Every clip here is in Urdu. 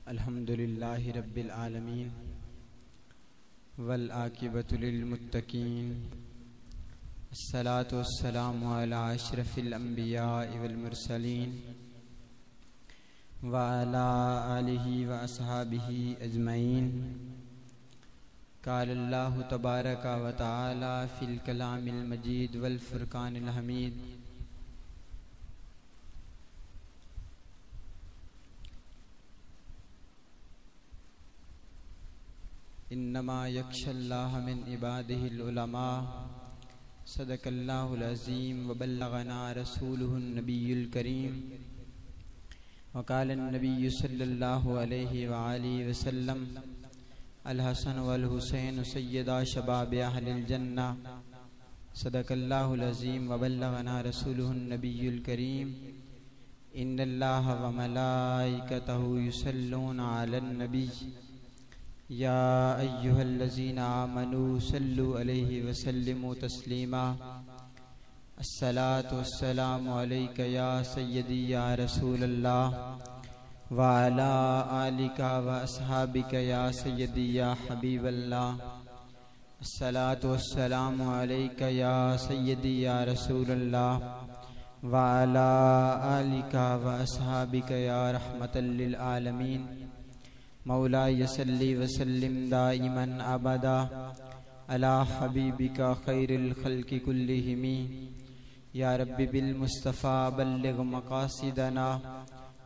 الحمد للہ رب العالمین والعاقبۃ للمتقین الصلاۃ والسلام علی اشرف الانبیاء والمرسلین وعلی آلہ واصحابہ اجمعین. قال اللہ تبارک و تعالی فی الکلام المجید والفرقان الحمید. انما یخشی اللہ من عبادہ العلماء. صدق اللہ العظیم وبلغنا رسولہ النبی الکریم. وقال النبی صلی اللہ علیہ وآلہ وسلم الحسن والحسین سیدا شباب اہل الجنہ. صدق اللہ العظیم وبلغنا رسولہ النبی الکریم. ان اللہ وملائکتہ یصلون علی النبی یا ایہا الذین آمنوا صلوا علیہ وسلموا تسلیما. الصلاۃ والسلام علیک یا سیدی یا رسول اللہ وعلی آلک واصحابک یا سیدی یا حبیب اللہ. الصلاۃ والسلام علیک یا سیدی یا رسول اللہ وعلی آلک واصحابک یا رحمۃ للعالمین. مولاي صلی وسلم دائما ابدا علی حبیبک خیر الخلق کلہم. یا رب بالمصطفیٰ بلغ مقاصدنا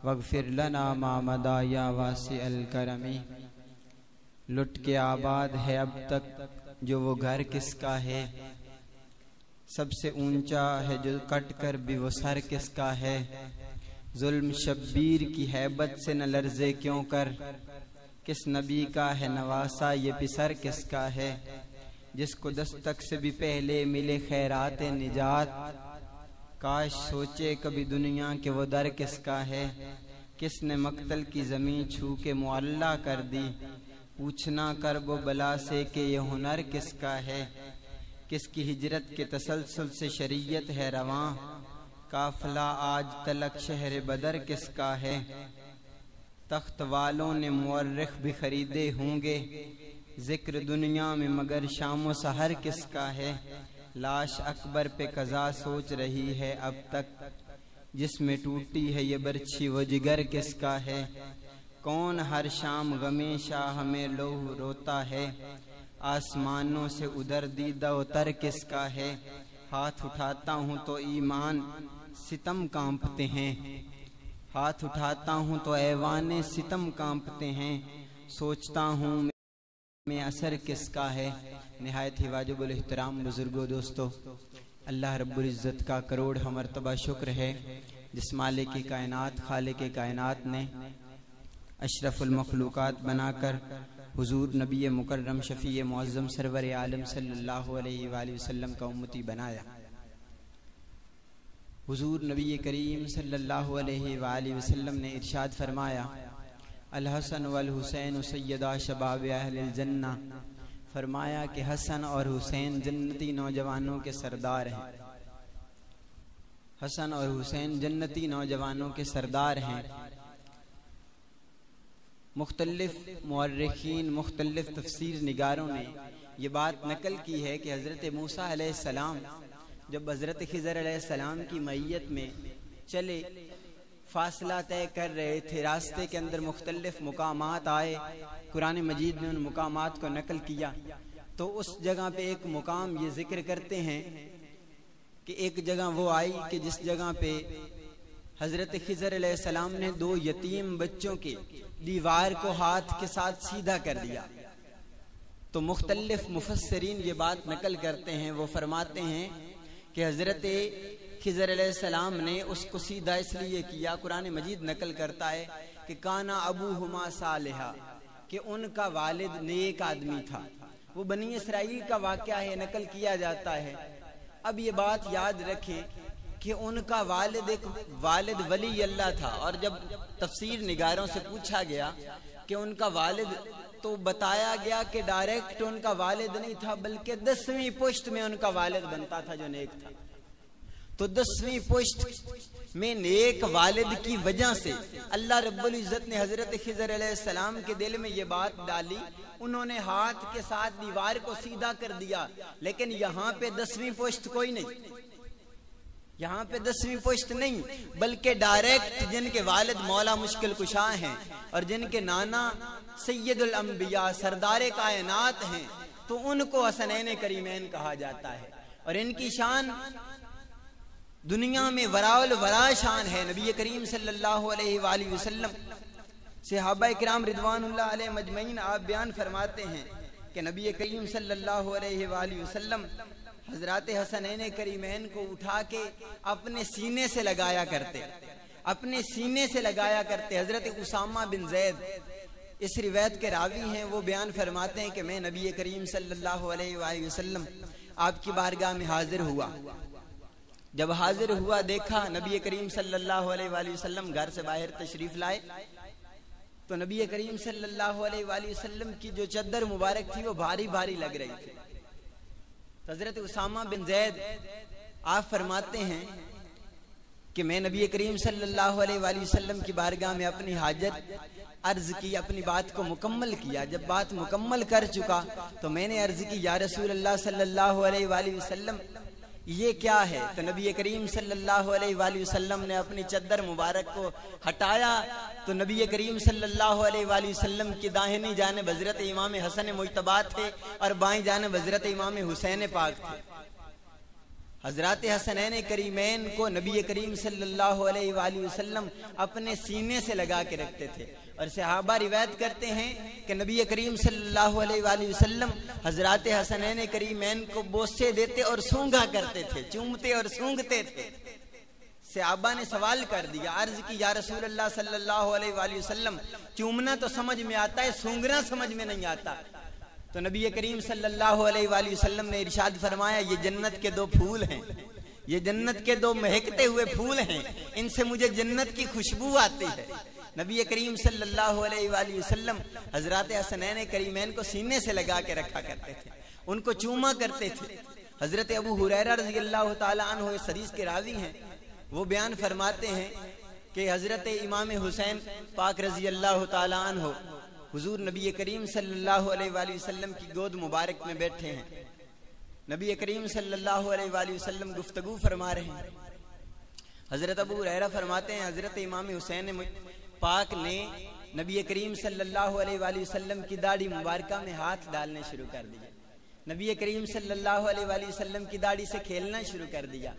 واغفر لنا ما مضی یا واسع الکرم. لٹ کے آباد ہے اب تک جو وہ گھر کس کا ہے، سب سے اونچا ہے جو کٹ کر بھی وہ سر کس کا ہے. ظلم شبیر کی ہیبت سے نہ لرزے کیوں کر، کس نبی کا ہے نواسا یہ پسر کس کا ہے. جس کو دستک سے بھی پہلے ملے خیرات نجات، کاش سوچے کبھی دنیا کے وہ در کس کا ہے. کس نے مقتل کی زمین چھو کے معلّہ کر دی، پوچھنا کرب و بلا سے کہ یہ ہنر کس کا ہے. کس کی ہجرت کے تسلسل سے شریعت ہے رواں، قافلہ آج تلک شہر بدر کس کا ہے. تخت والوں نے مورخ بھی خریدے ہوں گے، ذکر دنیا میں مگر شام و سحر کس کا ہے. لاش اکبر پہ قضا سوچ رہی ہے اب تک، جس میں ٹوٹی ہے یہ برچھی وہ جگر کس کا ہے. کون ہر شام غم شاہ میں لوح روتا ہے، آسمانوں سے ادھر دیدہ و تر کس کا ہے. ہاتھ اٹھاتا ہوں تو ایمان ستم کانپتے ہیں، ہاتھ اٹھاتا ہوں تو ایوان ستم کانپتے ہیں. سوچتا ہوں میں اثر کس کا ہے. نہایت ہی واجب الاحترام بزرگوں دوستو، اللہ رب العزت کا کروڑ مرتبہ شکر ہے جس مالک کی کائنات خالق کائنات نے اشرف المخلوقات بنا کر حضور نبی مکرم شفیع معظم سرور عالم صلی اللہ علیہ وآلہ وسلم کا امتی بنایا. حضور نبی کریم صلی اللہ علیہ وآلہ وسلم نے ارشاد فرمایا الحسن والحسین سیدا شباب اہل الجنہ. فرمایا کہ حسن اور حسین جنتی نوجوانوں کے سردار ہیں. حسن اور حسین جنتی نوجوانوں کے سردار ہیں. مختلف مورخین مختلف تفسیر نگاروں نے یہ بات نقل کی ہے کہ حضرت موسیٰ علیہ السلام جب حضرت خضر علیہ السلام کی معیت میں چلے، فاصلہ طے کر رہے تھے، راستے کے اندر مختلف مقامات آئے، قرآن مجید نے ان مقامات کو نقل کیا. تو اس جگہ پہ ایک مقام یہ ذکر کرتے ہیں کہ ایک جگہ وہ آئی کہ جس جگہ پہ حضرت خضر علیہ السلام نے 2 یتیم بچوں کے دیوار کو ہاتھ کے ساتھ سیدھا کر دیا. تو مختلف مفسرین یہ بات نقل کرتے ہیں، وہ فرماتے ہیں کہ حضرت خضر علیہ السلام نے اس کو سیدھا اس لیے کیا، قرآن مجید نقل کرتا ہے کہ کانا ابوہما صالحا، کہ ان کا والد نیک آدمی تھا. وہ بنی اسرائیل کا واقعہ ہے، نقل کیا جاتا ہے. اب یہ بات یاد رکھیں کہ ان کا والد ایک والد ولی اللہ تھا، اور جب تفسیر نگاروں سے پوچھا گیا کہ ان کا والد، تو بتایا گیا کہ ڈائریکٹ ان کا والد نہیں تھا، بلکہ 10ویں پشت میں ان کا والد بنتا تھا جو نیک تھا. تو 10ویں پشت میں نیک والد کی وجہ سے اللہ رب العزت نے حضرت خضر علیہ السلام کے دل میں یہ بات ڈالی. انہوں نے ہاتھ کے ساتھ دیوار کو سیدھا کر دیا, لیکن یہاں پہ 10ویں پشت کوئی نہیں, یہاں پہ 10ویں پشت نہیں, بلکہ ڈائریکٹ جن کے والد مولا مشکل کشا ہیں اور جن کے نانا سید الانبیاء سردار کائنات ہیں, تو ان کو حسنین کریمین کہا جاتا ہے. اور ان کی شان دنیا میں وراء الورا شان ہے. نبی کریم صلی اللہ علیہ وآلہ وسلم, صحابہ کرام رضوان اللہ علیہ مجمعین, آپ بیان فرماتے ہیں کہ نبی کریم صلی اللہ علیہ وآلہ وسلم حضرات حسنین کریمین کو اٹھا کے اپنے سینے سے لگایا کرتے, اپنے سینے سے لگایا کرتے. حضرت اسامہ بن زید اس روایت کے راوی ہیں, وہ بیان فرماتے ہیں کہ میں نبی کریم صلی اللہ علیہ وآلہ وسلم آپ کی بارگاہ میں حاضر ہوا. جب حاضر ہوا دیکھا نبی کریم صلی اللہ علیہ وآلہ وسلم گھر سے باہر تشریف لائے, تو نبی کریم صلی اللہ علیہ وآلہ وسلم کی جو چادر مبارک تھی وہ بھاری بھاری لگ رہی تھی. حضرت اسامہ بن زید آپ فرماتے ہیں کہ میں نبی کریم صلی اللہ علیہ وآلہ وسلم کی بارگاہ میں اپنی حاجت عرض کی, اپنی بات کو مکمل کیا. جب بات مکمل کر چکا تو میں نے عرض کی, یا رسول اللہ صلی اللہ علیہ وآلہ وسلم یہ کیا ہے؟ تو نبی کریم صلی اللہ علیہ وآلہ وسلم نے اپنی چادر مبارک کو ہٹایا, تو نبی کریم صلی اللہ علیہ وآلہ وسلم کی داہنی جانب حضرت امام حسن مجتبی تھے اور بائیں جانب حضرت امام حسین پاک تھے. حضرات حسنین کریمین کو نبی کریم صلی اللہ علیہ وآلہ وسلم اپنے سینے سے لگا کے رکھتے تھے. اور صحابہ روایت کرتے ہیں کہ نبی کریم صلی اللہ علیہ وآلہ وسلم حضرات حسنین کریمین کو بوسے دیتے اور سونگا کرتے تھے, چومتے اور سونگتے تھے. صحابہ نے سوال کر دیا, عرض کی, یا رسول اللہ صلی اللہ علیہ وآلہ وسلم چومنا تو سمجھ میں آتا ہے, سونگنا سمجھ میں نہیں آتا. تو نبی کریم صلی اللہ علیہ وآلہ وسلم نے ارشاد فرمایا, یہ جنت کے 2 پھول ہیں, یہ جنت کے 2 مہکتے ہوئے پھول ہیں, ان سے مجھے جنت کی خوشبو آتی ہے. نبی کریم صلی اللہ علیہ وآلہ وسلم حضرات حسنین کریمین کو سینے سے لگا کے رکھا کرتے تھے, ان کو چوما کرتے تھے. حضرت ابو ہریرہ رضی اللہ تعالی عنہ اس حدیث کے راوی ہیں, وہ بیان فرماتے ہیں کہ حضرت امام حسین پاک رضی اللہ تعالی عنہ حضور نبی کریم صلی اللہ علیہ وآلہ وسلم کی گود مبارک میں بیٹھے ہیں. نبی کریم صلی اللہ علیہ وآلہ وسلم گفتگو فرما رہے ہیں. حضرت ابو ہریرہ فرماتے ہیں حضرت امام حسین پاک نے نبی کریم صلی اللہ علیہ وآلہ وسلم کی داڑھی مبارکہ میں ہاتھ ڈالنے شروع کر دیا. نبی کریم صلی اللہ علیہ وآلہ وسلم کی داڑھی سے کھیلنا شروع کر دیا.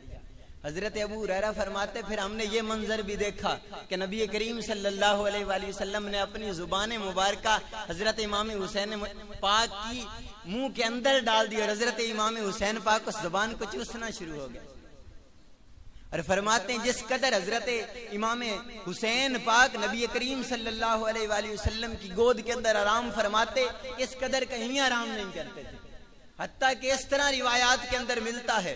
حضرت ابو ہریرہ فرماتے پھر ہم نے یہ منظر بھی دیکھا کہ نبی کریم صلی اللہ علیہ وآلہ وسلم نے اپنی زبان مبارکہ حضرت امام حسین پاک کی منہ کے اندر ڈال دی اور حضرت امام حسین پاک اس زبان کو چوسنا شروع ہو گیا. اور فرماتے ہیں جس قدر حضرت امام حسین پاک نبی کریم صلی اللہ علیہ وآلہ وسلم کی گود کے اندر آرام فرماتے, اس قدر کہیں آرام نہیں کرتے تھے. حتیٰ کہ اس طرح روایات کے اندر ملتا ہے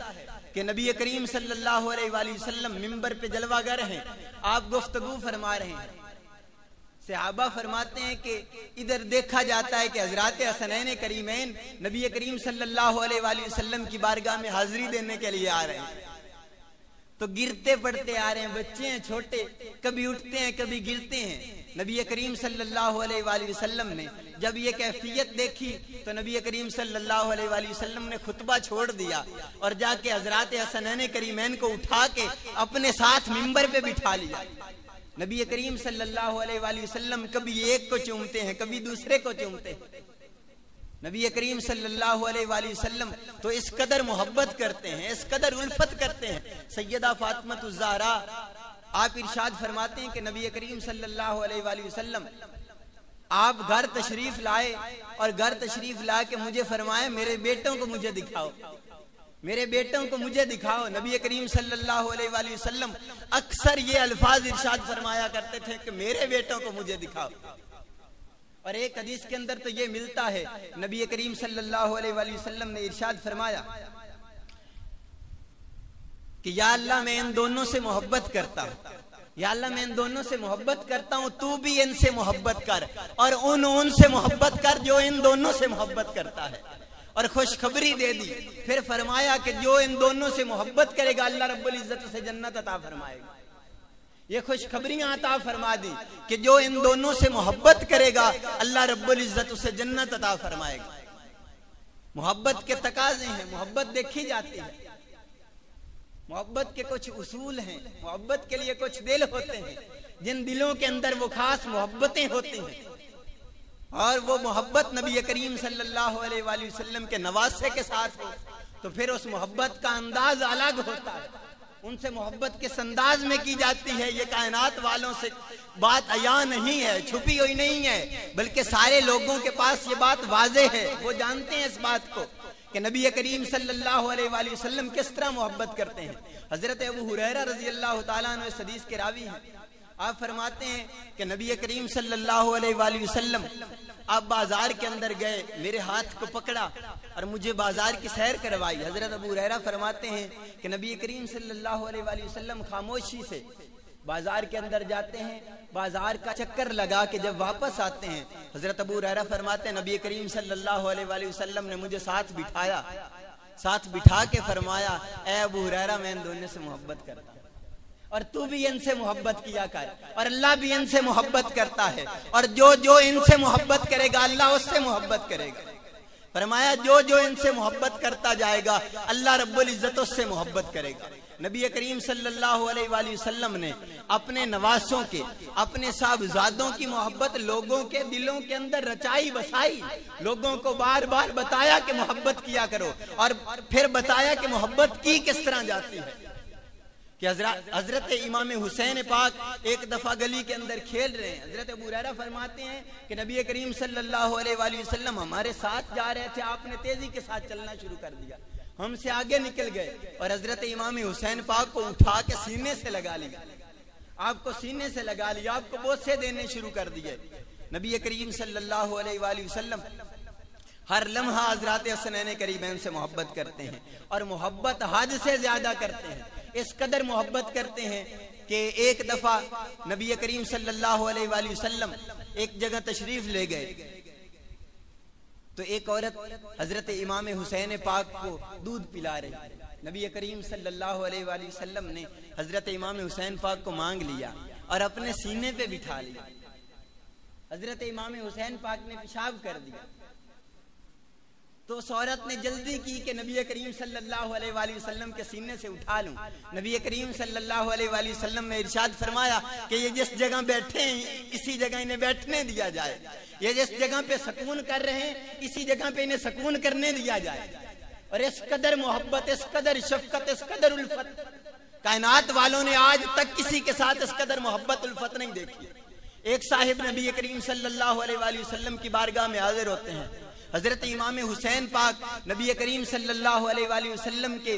کہ نبی کریم صلی اللہ علیہ وآلہ وسلم منبر پہ جلوہ گر ہیں, آپ گفتگو فرما رہے ہیں. صحابہ فرماتے ہیں کہ ادھر دیکھا جاتا ہے کہ حضرات حسنین کریمین نبی کریم صلی اللہ علیہ وآلہ وسلم کی بارگاہ میں حاضری دینے کے لیے آ رہے ہیں, تو گرتے پڑتے آ رہے ہیں. بچے ہیں چھوٹے, کبھی اٹھتے ہیں کبھی گرتے ہیں. نبی کریم صلی اللہ علیہ وآلہ وسلم نے جب یہ کیفیت دیکھی تو نبی کریم صلی اللہ علیہ وآلہ وسلم نے خطبہ چھوڑ دیا اور جا کے حضرات حسنین کریمین کو اٹھا کے اپنے ساتھ منبر پہ بٹھا لیا. نبی کریم صلی اللہ علیہ وآلہ وسلم کبھی ایک کو چومتے ہیں کبھی دوسرے کو چومتے ہیں. نبی کریم صلی اللہ علیہ وآلہ وسلم تو اس قدر محبت کرتے ہیں, اس قدر الفت کرتے ہیں. سیدہ فاطمہ الزہرا آپ ارشاد فرماتے ہیں کہ نبی کریم صلی اللہ علیہ وآلہ وسلم آپ گھر تشریف لائے اور گھر تشریف لا کے مجھے فرمائے میرے بیٹوں کو مجھے دکھاؤ, میرے بیٹوں کو مجھے دکھاؤ. نبی کریم صلی اللہ علیہ وآلہ وسلم اکثر یہ الفاظ ارشاد فرمایا کرتے تھے کہ میرے بیٹوں کو مجھے دکھاؤ. اور ایک حدیث کے اندر تو یہ ملتا ہے نبی کریم صلی اللہ علیہ وآلہ وسلم نے ارشاد فرمایا کہ یا اللہ میں ان دونوں سے محبت کرتا ہوں, یا اللہ میں ان دونوں سے محبت کرتا ہوں, تو بھی ان سے محبت کر اور ان سے محبت کر جو ان دونوں سے محبت کرتا ہے. اور خوشخبری دے دی. پھر فرمایا کہ جو ان دونوں سے محبت کرے گا اللہ رب العزت اسے جنت عطا فرمائے گا. یہ خوشخبریاں عطا فرما دی کہ جو ان دونوں سے محبت کرے گا اللہ رب العزت اسے جنت عطا فرمائے گا. محبت کے تقاضے ہیں, محبت دیکھی جاتی ہے, محبت کے کچھ اصول ہیں, محبت کے لیے کچھ دل ہوتے ہیں جن دلوں کے اندر وہ خاص محبتیں ہوتی ہیں, اور وہ محبت نبی کریم صلی اللہ علیہ وآلہ وسلم کے نواسے کے ساتھ ہو تو پھر اس محبت کا انداز الگ ہوتا ہے. ان سے محبت کس انداز میں کی جاتی ہے یہ کائنات والوں سے بات عیاں نہیں ہے, چھپی ہوئی نہیں ہے, بلکہ سارے لوگوں کے پاس یہ بات واضح ہے. وہ جانتے ہیں اس بات کو کہ نبی کریم صلی اللہ علیہ وآلہ وسلم کس طرح محبت کرتے ہیں. حضرت ابو ہریرہ رضی اللہ تعالیٰ عنہ اس حدیث کے راوی ہیں. آپ فرماتے ہیں کہ نبی کریم صلی اللہ علیہ وآلہ وسلم آپ بازار کے اندر گئے, میرے ہاتھ کو پکڑا اور مجھے بازار کی سیر کروائی. حضرت ابو ہریرہ فرماتے ہیں کہ نبی کریم صلی اللہ علیہ وآلہ وسلم خاموشی سے بازار کے اندر جاتے ہیں, بازار کا چکر لگا کے جب واپس آتے ہیں حضرت ابو ہریرہ فرماتے ہیں نبی کریم صلی اللہ علیہ وآلہ وسلم نے مجھے ساتھ بٹھایا, ساتھ بٹھا کے فرمایا اے ابو ہریرہ میں ان دونوں سے محبت کرتا ہوں اور تو بھی ان سے محبت کیا کر, اور اللہ بھی ان سے محبت کرتا ہے, اور جو ان سے محبت کرے گا اللہ اس سے محبت کرے گا. فرمایا جو ان سے محبت کرتا جائے گا اللہ رب العزت اس سے محبت کرے گا. نبی کریم صلی اللہ علیہ وآلہ وسلم نے اپنے نواسوں کے, اپنے صاحبزادوں کی محبت لوگوں کے دلوں کے اندر رچائی بسائی, لوگوں کو بار بار بتایا کہ محبت کیا کرو, اور پھر بتایا کہ محبت کی کس طرح جاتی ہے. کہ حضرت امام حسین پاک ایک دفعہ گلی کے اندر کھیل رہے ہیں. حضرت ابو ہریرہ فرماتے ہیں کہ نبی کریم صلی اللہ علیہ وآلہ وسلم ہمارے ساتھ جا رہے تھے, آپ نے تیزی کے ساتھ چلنا شروع کر دیا, ہم سے آگے نکل گئے اور حضرت امام حسین پاک کو اٹھا کے سینے سے لگا لیا, آپ کو سینے سے لگا لیا, آپ کو بوسے دینے شروع کر دیے. نبی کریم صلی اللہ علیہ وآلہ وسلم ہر لمحہ حضرات حسنین کریمین سے محبت کرتے ہیں, اور محبت حد سے زیادہ کرتے ہیں. اس قدر محبت کرتے ہیں کہ ایک دفعہ نبی کریم صلی اللہ علیہ وآلہ وسلم ایک جگہ تشریف لے گئے تو ایک عورت حضرت امام حسین پاک کو دودھ پلا رہی. نبی کریم صلی اللہ علیہ وآلہ وسلم نے حضرت امام حسین پاک کو مانگ لیا اور اپنے سینے پہ بٹھا لیا. حضرت امام حسین پاک نے پیشاب کر دیا تو اس عورت نے جلدی کی کہ نبی کریم صلی اللہ علیہ وآلہ وسلم کے سینے سے اٹھا لوں. نبی کریم صلی اللہ علیہ وآلہ وسلم نے ارشاد فرمایا کہ یہ جس جگہ بیٹھے ہیں اسی جگہ انہیں بیٹھنے دیا جائے, یہ جس جگہ پہ سکون کر رہے ہیں اسی جگہ پہ انہیں سکون کرنے دیا جائے. اور اس قدر محبت, اس قدر شفقت, اس قدر الفت کائنات والوں نے آج تک کسی کے ساتھ اس قدر محبت الفت نہیں دیکھی. ایک صاحب نبی کریم صلی اللہ علیہ وآلہ وسلم کی بارگاہ میں حاضر ہوتے ہیں. حضرت امام حسین پاک نبی کریم صلی اللہ علیہ وآلہ وسلم کے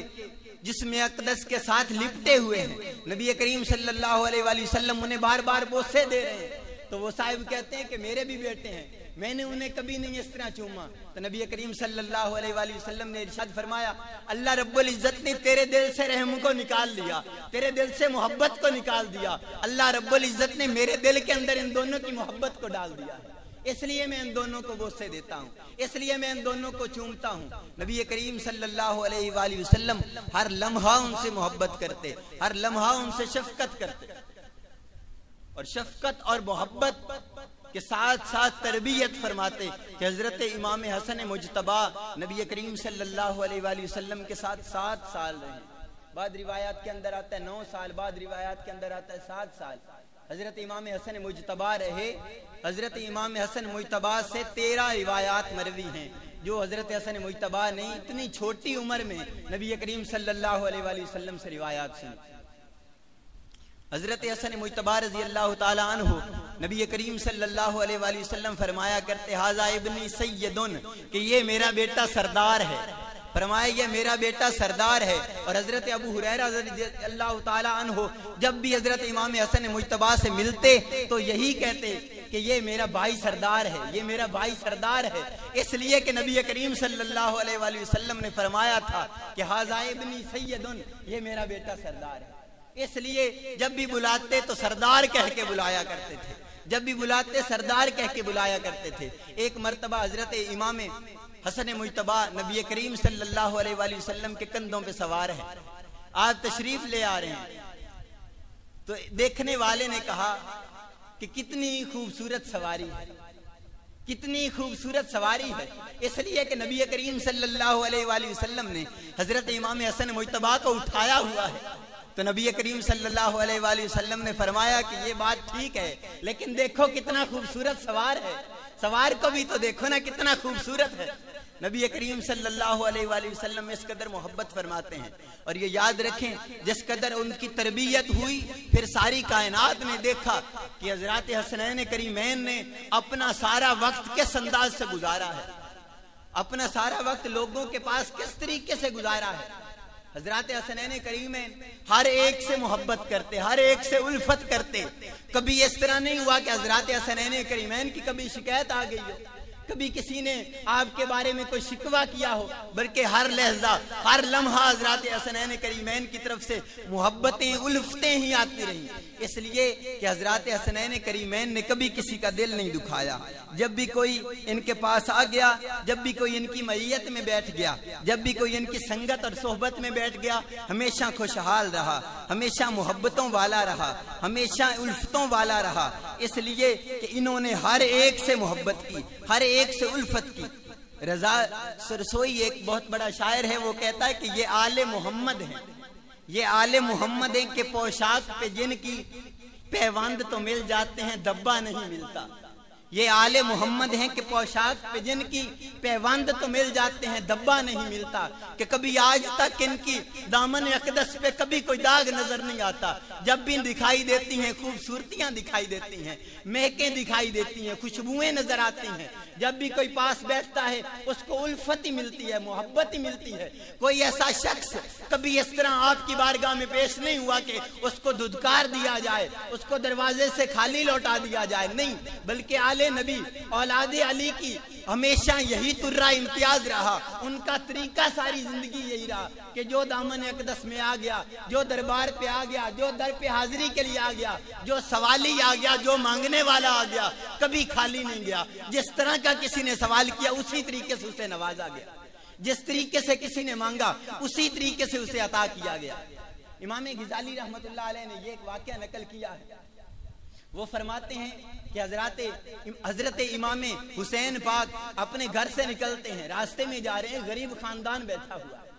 جسم اقدس کے ساتھ لپٹے ہوئے ہیں. نبی کریم صلی اللہ علیہ وآلہ وسلم انہیں بار بار بوسے دے رہے ہیں. تو وہ صاحب کہتے ہیں کہ میرے بھی بیٹے ہیں, میں نے انہیں کبھی نہیں اس طرح چوما. تو نبی کریم صلی اللہ علیہ وآلہ وسلم نے ارشاد فرمایا اللہ رب العزت نے تیرے دل سے رحم کو نکال دیا, تیرے دل سے محبت کو نکال دیا. اللہ رب العزت نے میرے دل کے اندر ان دونوں کی محبت کو ڈال دیا ہے, اس لیے میں ان دونوں کو بوسے دیتا ہوں, اس لیے میں ان دونوں کو چومتا ہوں. نبی کریم صلی اللہ علیہ وآلہ وسلم ہر لمحہ ان سے محبت کرتے, ہر لمحہ ان سے شفقت کرتے, اور شفقت اور محبت کے ساتھ ساتھ تربیت فرماتے کہ حضرت امام حسن مجتبی نبی کریم صلی اللہ علیہ وآلہ وسلم کے ساتھ 7 سال رہے. بعد روایات کے اندر آتا ہے 9 سال, بعد روایات کے اندر آتا ہے 7 سال. حضرت امام حسن مجتبی رہے. حضرت امام حسن مجتبی سے 13 روایات مروی ہیں جو حضرت حسن مجتبی نے اتنی چھوٹی عمر میں نبی کریم صلی اللہ علیہ وآلہ وسلم سے روایات سنی. حضرت حسن مجتبی رضی اللہ تعالی عنہ نبی کریم صلی اللہ علیہ وآلہ وسلم فرمایا کرتے ھذا ابنی سیدن, کہ یہ میرا بیٹا سردار ہے. فرمایا یہ میرا بیٹا سردار ہے. اور حضرت ابو ہریرہ رضی اللہ تعالی عنہ جب بھی حضرت امام حسن مجتبی سے ملتے تو یہی کہتے کہ یہ میرا بھائی سردار ہے, یہ میرا بھائی سردار ہے. اس لیے کہ نبی کریم صلی اللہ علیہ وآلہ وسلم نے فرمایا تھا کہ ھذا ابنی سیدن, یہ میرا بیٹا سردار ہے. اس لیے جب بھی بلاتے تو سردار کہہ کے بلایا کرتے تھے, جب بھی بلاتے سردار کہہ کے بلایا کرتے تھے. ایک مرتبہ حضرت امام حسن مجتبیٰ نبی کریم صلی اللہ علیہ وآلہ وسلم کے کندھوں پہ سوار ہے، آج تشریف لے آ رہے ہیں۔ تو دیکھنے والے نے کہا کہ کتنی خوبصورت سواری ہے، کتنی خوبصورت سواری ہے، اس لیے کہ نبی کریم صلی اللہ علیہ وآلہ وسلم نے حضرت امام حسن مجتبیٰ کو اٹھایا ہوا ہے۔ تو نبی کریم صلی اللہ علیہ وآلہ وسلم نے فرمایا کہ یہ بات ٹھیک ہے، لیکن دیکھو کتنا خوبصورت سوار ہے، سوار کو بھی تو دیکھو نا کتنا خوبصورت ہے۔ نبی کریم صلی اللہ علیہ وآلہ وسلم اس قدر محبت فرماتے ہیں، اور یہ یاد رکھیں جس قدر ان کی تربیت ہوئی، پھر ساری کائنات نے دیکھا کہ حضرات حسنین کریمین نے اپنا سارا وقت کس انداز سے گزارا ہے، اپنا سارا وقت لوگوں کے پاس کس طریقے سے گزارا ہے۔ حضرات حسنین کریمین ہر ایک سے محبت کرتے، ہر ایک سے الفت کرتے، کبھی اس طرح نہیں ہوا کہ حضرات حسنین کریمین کی کبھی شکایت آ گئی ہو، کبھی کسی نے آپ کے بارے میں کوئی شکوہ کیا ہو، بلکہ ہر لحظہ ہر لمحہ حضرات حسنین کریمین کی طرف سے محبتیں الفتیں ہی آتی رہیں، اس لیے کہ حضرات حسنین کریمین نے کبھی کسی کا دل نہیں دکھایا۔ جب بھی کوئی ان کے پاس آ گیا، جب بھی کوئی ان کی معیت میں بیٹھ گیا، جب بھی کوئی ان کی سنگت اور صحبت میں بیٹھ گیا، ہمیشہ خوشحال رہا، ہمیشہ محبتوں والا رہا، ہمیشہ الفتوں والا رہا، اس لیے کہ انہوں نے ہر ایک سے محبت کی، ہر ایک سے الفت کی۔ رضا سرسوئی ایک بہت بڑا شاعر ہے، وہ کہتا ہے کہ یہ آل محمد ہیں، یہ آل محمد ہیں کہ پوشاک پہ جن کی پیوند تو مل جاتے ہیں دبا نہیں ملتا۔ یہ آل محمد ہیں کہ پوشاک پہ جن کی پیوند تو مل جاتے ہیں دبا نہیں ملتا، کہ کبھی آج تک ان کی دامن اقدس پہ کبھی کوئی داغ نظر نہیں آتا، جب بھی دکھائی دیتی ہیں خوبصورتیاں دکھائی دیتی ہیں، مہکیں دکھائی دیتی ہیں، خوشبوئیں نظر آتی ہیں، جب بھی کوئی پاس بیٹھتا ہے اس کو الفت ہی ملتی ہے، محبت ہی ملتی ہے۔ کوئی ایسا شخص کبھی اس طرح آپ کی بارگاہ میں پیش نہیں ہوا کہ اس کو دھدکار دیا جائے، اس کو دروازے سے خالی لوٹا دیا جائے، نہیں، بلکہ آل نبی اولاد علی کی ہمیشہ یہی ترہ امتیاز رہا، ان کا طریقہ ساری زندگی یہی رہا کہ جو دامن اقدس میں آ گیا، جو دربار پہ آ گیا، جو در پہ حاضری کے لیے آ گیا، جو سوالی آ گیا، جو مانگنے والا آ گیا، کبھی خالی نہیں گیا۔ جس طرح کا کسی نے سوال کیا اسی طریقے سے اسے نوازا گیا، جس طریقے سے کسی نے مانگا اسی طریقے سے اسے عطا کیا گیا۔ امام غزالی رحمت اللہ علیہ نے یہ ایک واقعہ نقل کیا ہے، وہ فرماتے ہیں کہ حضرت امام حسین پاک اپنے گھر سے نکلتے ہیں، راستے میں جا رہے ہیں، غریب خاندان بیٹھا ہوا ہے،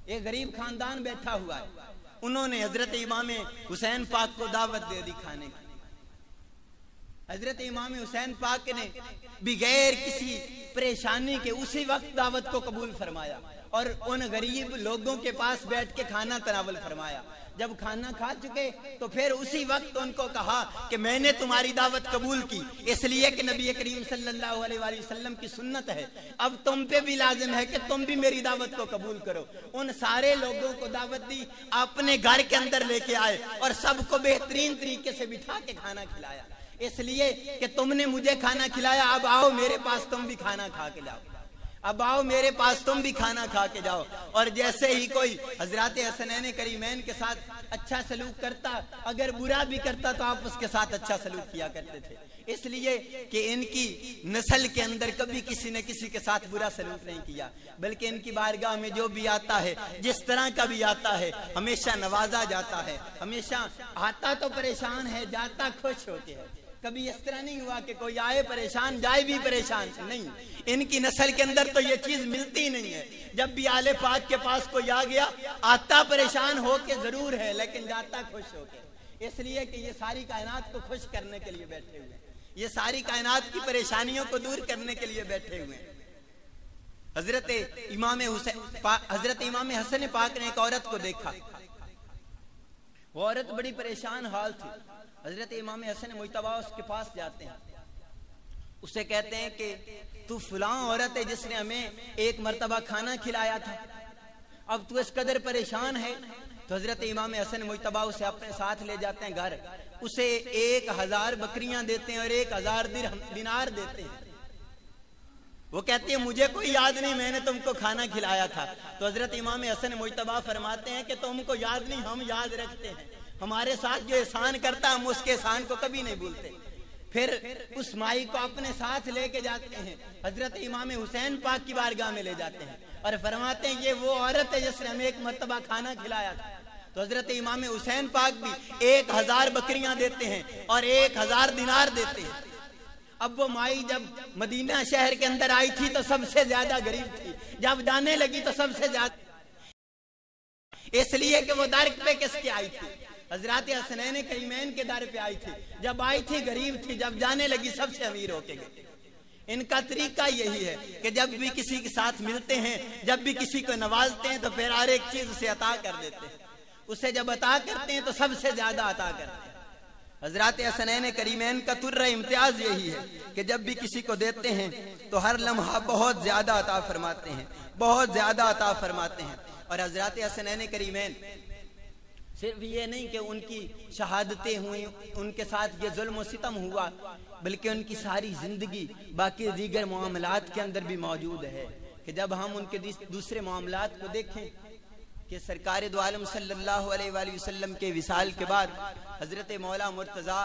ایک غریب خاندان بیٹھا ہوا ہے، انہوں نے حضرت امام حسین پاک کو دعوت دے دی کھانے کی۔ حضرت امام حسین پاک نے بغیر کسی پریشانی کے اسی وقت دعوت کو قبول فرمایا اور ان غریب لوگوں کے پاس بیٹھ کے کھانا تناول فرمایا۔ جب کھانا کھا چکے تو پھر اسی وقت ان کو کہا کہ میں نے تمہاری دعوت قبول کی، اس لیے کہ نبی کریم صلی اللہ علیہ وآلہ وسلم کی سنت ہے، اب تم پہ بھی لازم ہے کہ تم بھی میری دعوت کو قبول کرو۔ ان سارے لوگوں کو دعوت دی، اپنے گھر کے اندر لے کے آئے اور سب کو بہترین طریقے سے بٹھا کے کھانا کھلایا، اس لیے کہ تم نے مجھے کھانا کھلایا، اب آؤ میرے پاس تم بھی کھانا کھا کے جاؤ، اب آؤ میرے پاس تم بھی کھانا کھا کے جاؤ۔ اور جیسے ہی کوئی حضرات حسنین کریمین کے ساتھ اچھا سلوک کرتا، اگر برا بھی کرتا تو آپ اس کے ساتھ اچھا سلوک کیا کرتے تھے، اس لیے کہ ان کی نسل کے اندر کبھی کسی نے کسی کے ساتھ برا سلوک نہیں کیا، بلکہ ان کی بارگاہ میں جو بھی آتا ہے، جس طرح کا بھی آتا ہے، ہمیشہ نوازا جاتا ہے، ہمیشہ آتا تو پریشان ہے، جاتا خوش ہوتے ہیں۔ کبھی اس طرح نہیں ہوا کہ کوئی آئے پریشان جائے بھی پریشان، نہیں، ان کی نسل کے اندر تو یہ چیز ملتی نہیں ہے۔ جب بھی آل پاک کے پاس کوئی آ گیا، آتا پریشان ہو کے ضرور ہے لیکن جاتا خوش ہو کے، اس لیے کہ یہ ساری کائنات کو خوش کرنے کے لیے بیٹھے ہوئے ہیں، یہ ساری کائنات کی پریشانیوں کو دور کرنے کے لیے بیٹھے ہوئے ہیں۔ حضرت امام حسن پاک نے ایک عورت کو دیکھا، وہ عورت بڑی پریشان حال تھی۔ حضرت امام حسن مجتبیٰ اس کے پاس جاتے ہیں، اسے کہتے ہیں کہ تو فلاں عورت ہے جس نے ہمیں ایک مرتبہ کھانا کھلایا تھا، اب تو اس قدر پریشان ہے۔ تو حضرت امام حسن مجتبیٰ اسے اپنے ساتھ لے جاتے ہیں گھر، اسے 1000 بکریاں دیتے ہیں اور 1000 دینار دیتے ہیں۔ وہ کہتے ہیں مجھے کوئی یاد نہیں میں نے تم کو کھانا کھلایا تھا۔ تو حضرت امام حسن مجتبیٰ فرماتے ہیں کہ تم کو یاد نہیں، ہم یاد رکھتے ہیں، ہمارے ساتھ جو احسان کرتا ہم اس کے احسان کو کبھی نہیں بھولتے۔ پھر اس مائی کو اپنے ساتھ لے کے جاتے ہیں، حضرت امام حسین پاک کی بارگاہ میں لے جاتے ہیں اور فرماتے ہیں یہ وہ عورت ہے جس نے ہمیں ایک مرتبہ کھانا کھلایا تھا۔ تو حضرت امام حسین پاک بھی 1000 بکریاں دیتے ہیں اور 1000 دینار دیتے ہیں۔ اب وہ مائی جب مدینہ شہر کے اندر آئی تھی تو سب سے زیادہ غریب تھی، جب جانے لگی تو سب سے زیادہ، اس لیے کہ وہ در پہ کس کے آئی تھی؟ حضرات حسنین کریمین کے در پہ آئی تھی۔ جب آئی تھی غریب تھی، جب جانے لگی سب سے امیر ہو کے گئی۔ ان کا طریقہ یہی ہے کہ جب بھی کسی کے ساتھ ملتے ہیں، جب بھی کسی کو نوازتے ہیں تو پھر ہر ایک چیز اسے عطا کر دیتے ہیں، اسے جب عطا کرتے ہیں تو سب سے زیادہ عطا کرتے ہیں۔ حضرات حسنین کریمین کا طرہ امتیاز یہی ہے کہ جب بھی کسی کو دیتے ہیں تو ہر لمحہ بہت زیادہ عطا فرماتے ہیں، بہت زیادہ عطا فرماتے ہیں۔ اور حضرات حسنین کریمین صرف یہ نہیں کہ ان کی شہادتیں ہوئیں، ان کے ساتھ یہ ظلم و ستم ہوا، بلکہ ان کی ساری زندگی باقی دیگر معاملات کے اندر بھی موجود ہے کہ جب ہم ان کے دوسرے معاملات کو دیکھیں کہ سرکار دو عالم صلی اللہ علیہ وآلہ وسلم کے وصال کے بعد حضرت مولا مرتضیٰ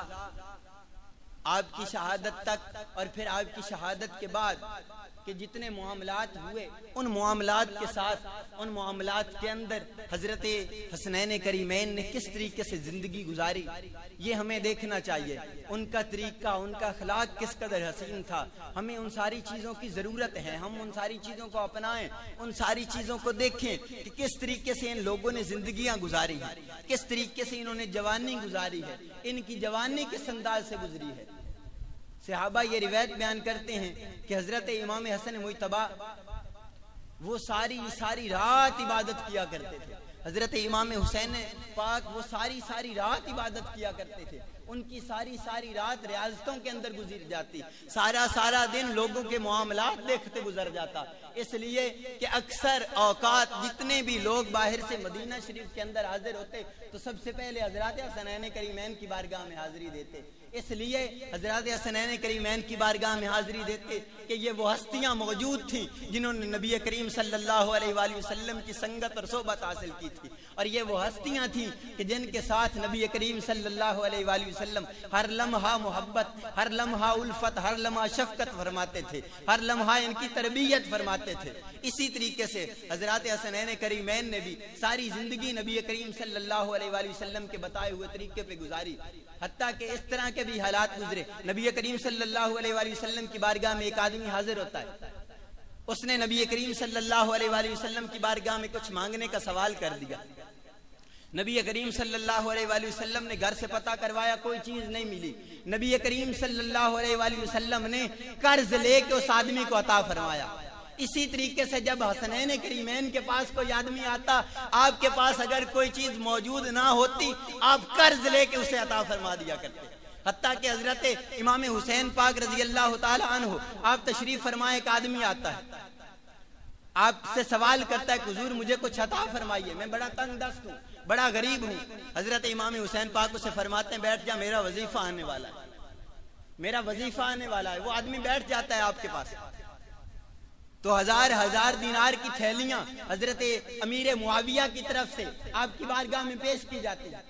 آپ کی شہادت تک اور پھر آپ کی شہادت کے بعد کہ جتنے معاملات ہوئے، ان معاملات کے ساتھ، ان معاملات کے اندر حضرت حسنین کریمین نے کس طریقے سے زندگی گزاری، یہ ہمیں دیکھنا چاہیے۔ ان کا طریقہ، ان کا اخلاق کس قدر حسین تھا۔ ہمیں ان ساری چیزوں کی ضرورت ہے، ہم ان ساری چیزوں کو اپنائیں، ان ساری چیزوں کو دیکھیں کہ کس طریقے سے ان لوگوں نے زندگیاں گزاری ہیں، کس طریقے سے انہوں نے جوانی گزاری ہے، ان کی جوانی کس انداز سے گزری ہے۔ صحابہ یہ روایت بیان کرتے ہیں کہ حضرت امام حسن مجتبی وہ ساری رات عبادت کیا کرتے تھے۔ حضرت امام حسین پاک وہ ساری رات عبادت کیا کرتے تھے۔ ان کی ساری رات ریاضتوں کے اندر گزر جاتی، سارا دن لوگوں کے معاملات دیکھتے گزر جاتا، اس لیے کہ اکثر اوقات جتنے بھی لوگ باہر سے مدینہ شریف کے اندر حاضر ہوتے تو سب سے پہلے حضرات حسنین کریمین کی بارگاہ میں حاضری دیتے۔ اس لیے حضرات حسنین کریمین کی بارگاہ میں حاضری دیتے کہ یہ وہ ہستیاں موجود تھیں جنہوں نے نبی کریم صلی اللہ علیہ وآلہ وسلم کی سنگت اور صحبت حاصل کی تھی، اور یہ وہ ہستیاں تھیں کہ جن کے ساتھ نبی کریم صلی اللہ علیہ وآلہ وسلم ہر لمحہ محبت، ہر لمحہ الفت، ہر لمحہ شفقت فرماتے تھے، ہر لمحہ ان کی تربیت فرماتے تھے۔ اسی طریقے سے حضرات حسنین کریمین نے بھی ساری زندگی نبی کریم صلی اللہ علیہ وآلہ وسلم کے بتائے ہوئے طریقے پہ گزاری، حتیٰ کہ اس طرح کے بھی حالات گزرے۔ نبی کریم صلی اللہ علیہ وآلہ وسلم کی بارگاہ میں ایک آدمی حاضر ہوتا ہے، اس نے نبی کریم صلی اللہ علیہ وآلہ وسلم کی بارگاہ میں کچھ مانگنے کا سوال کر دیا۔ نبی کریم صلی اللہ علیہ وآلہ وسلم نے گھر سے پتہ کروایا، کوئی چیز نہیں ملی۔ نبی کریم صلی اللہ علیہ وآلہ وسلم نے قرض لے کے اس آدمی کو عطا فرمایا۔ اسی طریقے سے جب حسنین کریمین کے پاس کوئی آدمی آتا، آپ کے پاس اگر کوئی چیز موجود نہ ہوتی، آپ قرض لے کے اسے عطا فرما دیا کرتے۔ حتیٰ کہ حضرت امام حسین پاک رضی اللہ تعالی عنہ آپ تشریف فرمائے، ایک آدمی آتا ہے، آپ سے سوال کرتا ہے کہ حضور مجھے کچھ عطا فرمائیے، میں بڑا تنگ دست ہوں، بڑا غریب ہوں۔ حضرت امام حسین پاک اسے فرماتے ہیں بیٹھ جا، میرا وظیفہ آنے والا ہے، میرا وظیفہ آنے والا ہے۔ وہ آدمی بیٹھ جاتا ہے آپ کے پاس، تو ہزار دینار کی تھیلیاں حضرت امیر معاویہ کی طرف سے آپ کی بارگاہ میں پیش کی جاتی ہیں۔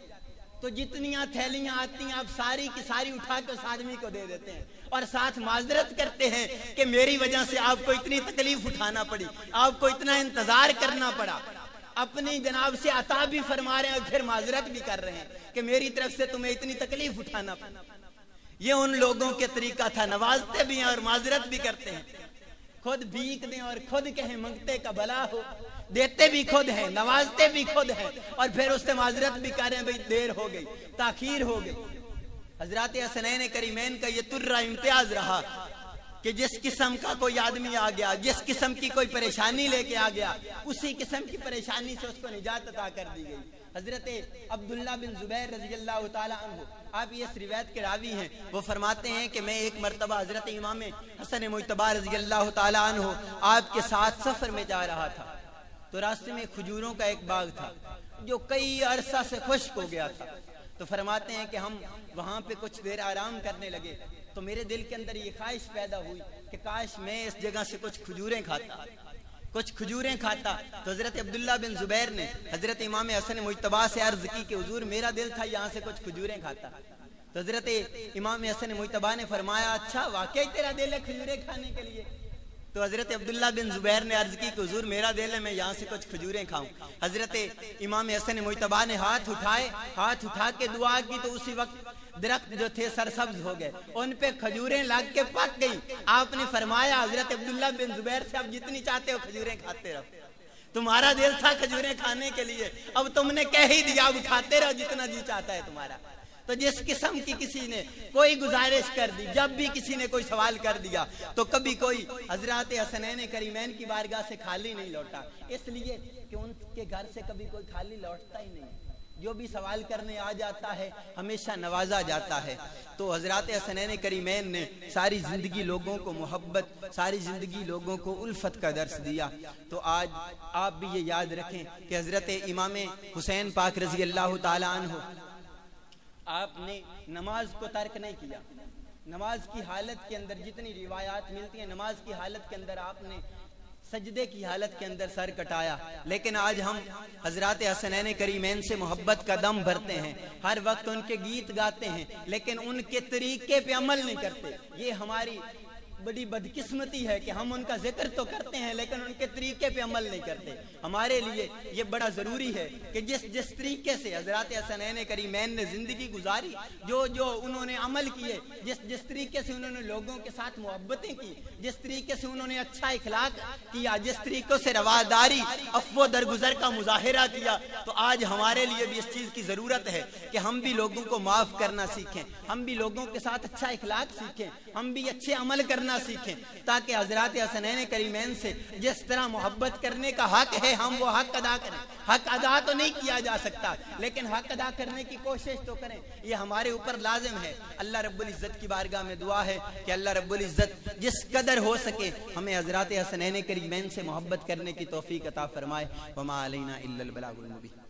تو جتنیاں تھیلیاں آتی ہیں آپ ساری کی ساری اٹھا کے اس آدمی کو دے دیتے ہیں، اور ساتھ معذرت کرتے ہیں کہ میری وجہ سے آپ کو اتنی تکلیف اٹھانا پڑی، آپ کو اتنا انتظار کرنا پڑا۔ اپنی جناب سے عطا بھی فرما رہے ہیں اور پھر معذرت بھی کر رہے ہیں کہ میری طرف سے تمہیں اتنی تکلیف اٹھانا پڑا۔ یہ ان لوگوں کے طریقہ تھا، نوازتے بھی ہیں اور معذرت بھی کرتے ہیں۔ خود بھیک دیں اور خود کہیں منگتے کا بلا ہو، دیتے بھی خود ہیں، نوازتے بھی خود ہیں، اور پھر اس سے معذرت بھی کر رہے ہیں بھئی دیر ہو گئی، تاخیر ہو گئی۔ حضرات حسنین کریمین کا یہ طرہ امتیاز رہا کہ جس قسم کا کوئی آدمی آ گیا، جس قسم کی کوئی پریشانی لے کے آ گیا، اسی قسم کی پریشانی سے اس کو نجات عطا کر دی گئی۔ حضرت عبداللہ بن زبیر رضی اللہ تعالی عنہ آپ یہ اس روایت کے راوی ہیں، وہ فرماتے ہیں کہ میں ایک مرتبہ حضرت امام حسن مجتبی رضی اللہ تعالی عنہ آپ کے ساتھ سفر میں جا رہا تھا، تو راستے میں کھجوروں کا ایک باغ تھا جو کئی عرصہ سے خشک ہو گیا تھا۔ تو فرماتے ہیں کہ ہم وہاں پہ کچھ دیر آرام کرنے لگے، تو میرے دل کے اندر یہ خواہش پیدا ہوئی کہ کاش میں اس جگہ سے کچھ کھجوریں کھاتا۔ تو حضرت عبداللہ بن زبیر نے حضرت امام حسن مجتبی سے عرض کی کہ حضور میرا دل تھا یہاں سے کچھ کھجوریں کھاتا۔ تو حضرت امام حسن مجتبی نے فرمایا اچھا واقعی تیرا دل ہے کھجوریں کھانے کے لیے؟ تو حضرت عبداللہ بن زبیر نے عرض کی کہ حضور میرا دل ہے میں یہاں سے کچھ کھجوریں کھاؤں۔ حضرت امام حسن مجتبی نے ہاتھ اٹھا کے دعا کی تو اسی وقت درخت جو تھے سرسبز ہو گئے، ان پہ کھجوریں لگ کے پک گئی۔ آپ نے فرمایا حضرت عبداللہ بن زبیر سے اب جتنی چاہتے ہو کھجوریں کھاتے رہو، تمہارا دل تھا کھجوریں کھانے کے لیے، اب تم نے کہہ ہی دیا، اب کھاتے رہو جتنا جی چاہتا ہے تمہارا۔ تو جس قسم کی کسی نے کوئی گزارش کر دی، جب بھی کسی نے کوئی سوال کر دیا تو کبھی کوئی حضرات حسنین کریمین کی بارگاہ سے خالی نہیں لوٹا، اس لیے کہ ان کے گھر سے کبھی کوئی خالی لوٹتا ہی نہیں۔ جو بھی سوال کرنے آ جاتا ہے ہمیشہ نوازا جاتا ہے۔ تو حضرات حسنین کریمین نے ساری زندگی لوگوں کو محبت، ساری زندگی لوگوں کو الفت کا درس دیا۔ تو آج آپ بھی یہ یاد رکھیں کہ حضرت امام حسین پاک رضی اللہ تعالی عنہ، آپ نے نماز کو ترک نہیں کیا۔ نماز کی حالت کے اندر جتنی روایات ملتی ہیں، نماز کی حالت کے اندر آپ نے سجدے کی حالت کے اندر سر کٹایا۔ لیکن آج ہم حضرات حسنین کریمین سے محبت کا دم بھرتے ہیں، ہر وقت ان کے گیت گاتے ہیں، لیکن ان کے طریقے پہ عمل نہیں کرتے۔ یہ ہماری بڑی بدقسمتی ہے کہ ہم ان کا ذکر تو کرتے ہیں لیکن ان کے طریقے پہ عمل نہیں کرتے۔ ہمارے لیے یہ بڑا ضروری ہے کہ جس طریقے سے حضرات حسنین کریمین نے زندگی گزاری، جو انہوں نے عمل کیے، جس طریقے سے انہوں نے لوگوں کے ساتھ محبتیں کی، جس طریقے سے انہوں نے اچھا اخلاق کیا، جس طریقے سے رواداری، عفو و درگزر کا مظاہرہ کیا، تو آج ہمارے لیے بھی اس چیز کی ضرورت ہے کہ ہم بھی لوگوں کو معاف کرنا سیکھیں، ہم بھی لوگوں کے ساتھ اچھا اخلاق سیکھیں، ہم بھی اچھے عمل کرنا سیکھیں، تاکہ حضرات حسنین کریمین سے جس طرح محبت کرنے کا حق ہے ہم وہ حق ادا کریں۔ حق ادا تو نہیں کیا جا سکتا لیکن حق ادا کرنے کی کوشش تو کریں، یہ ہمارے اوپر لازم ہے۔ اللہ رب العزت کی بارگاہ میں دعا ہے کہ اللہ رب العزت جس قدر ہو سکے ہمیں حضرات حسنین کریمین سے محبت کرنے کی توفیق عطا فرمائے۔ وما علینا الا البلاغ المبین۔